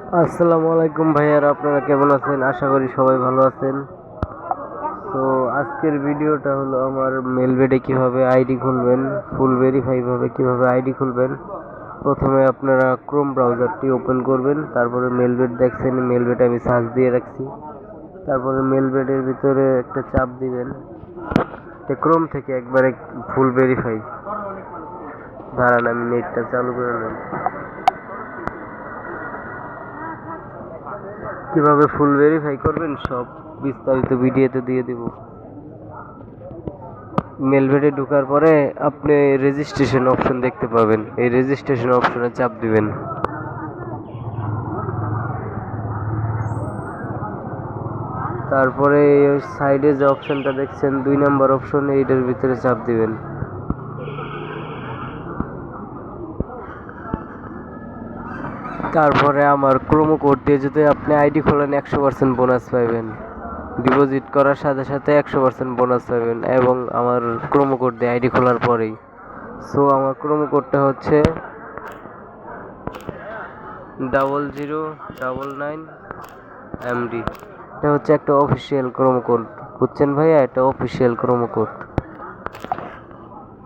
আসসালামু আলাইকুম ভাইয়ারা, আপনারা কেমন আছেন? আশা করি সবাই ভালো আছেন। তো আজকের ভিডিওটা হলো আমার মেলবেডে কিভাবে আইডি খুলবেন, ফুল ভেরিফাই ভাবে কিভাবে আইডি খুলবেন। প্রথমে আপনারা ক্রোম ব্রাউজারটি ওপেন করবেন, তারপরে মেলবেড দেখছেন, মেলবেড আমি সার্চ দিয়ে রাখছি। তারপরে মেলবেডের ভিতরে একটা চাপ দিবেন, ক্রোম থেকে একবারে ফুল ভেরিফাই। দাঁড়ান, আমি নেটটা চালু করে নেব। কিভাবে ফুল ভেরিফাই করবেন সব বিস্তারিত ভিডিওতে দিয়ে দিব। মেলবেডে ঢোকার পরে আপনি রেজিস্ট্রেশন অপশন দেখতে পাবেন, এই রেজিস্ট্রেশন অপশনে চাপ দিবেন। তারপরে ওই সাইডে যে অপশনটা দেখছেন 2 নম্বর অপশন, এইটার ভিতরে চাপ দিবেন। তারপরে আমার প্রোমো কোড দিয়ে যদি আপনি আইডি খোলেন 100% বোনাস পাবেন। ডিপোজিট করার সাথে সাথে 100% বোনাস পাবেন, এবং আমার প্রোমো কোড দিয়ে আইডি খোলার পরেই। সো আমার প্রোমো কোডটা হচ্ছে 0099MD। এটা হচ্ছে একটা অফিসিয়াল প্রোমো কোড, বুঝছেন ভাইয়া? এটা অফিসিয়াল প্রোমো কোড।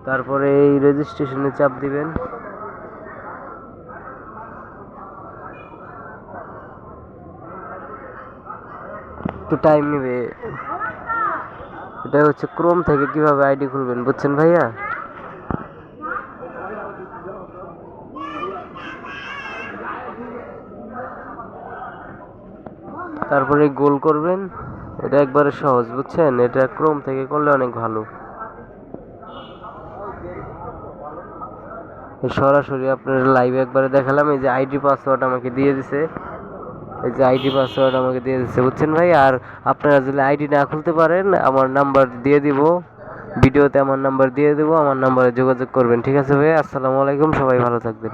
তারপরে এই রেজিস্ট্রেশনে চাপ দিবেন। একটু টাইম নেবে। এটা হচ্ছে ক্রোম থেকে কিভাবে আইডি খুলবেন, বুঝছেন ভাইয়া? তারপরে গোল করবেন, এটা একবারে সহজ, বুঝছেন? এটা ক্রোম থেকে করলে অনেক ভালো। সরাসরি আপনার লাইভে একবারে দেখালাম। এই যে আইডি পাসওয়ার্ড আমাকে দিয়ে দিছে, বুঝছেন ভাই? আর আপনারা যদি আইডি না খুলতে পারেন, আমার নাম্বার দিয়ে দিব ভিডিওতে, আমার নাম্বার দিয়ে দেবো, আমার নাম্বারে যোগাযোগ করবেন। ঠিক আছে ভাই, আসসালামু আলাইকুম, সবাই ভালো থাকবেন।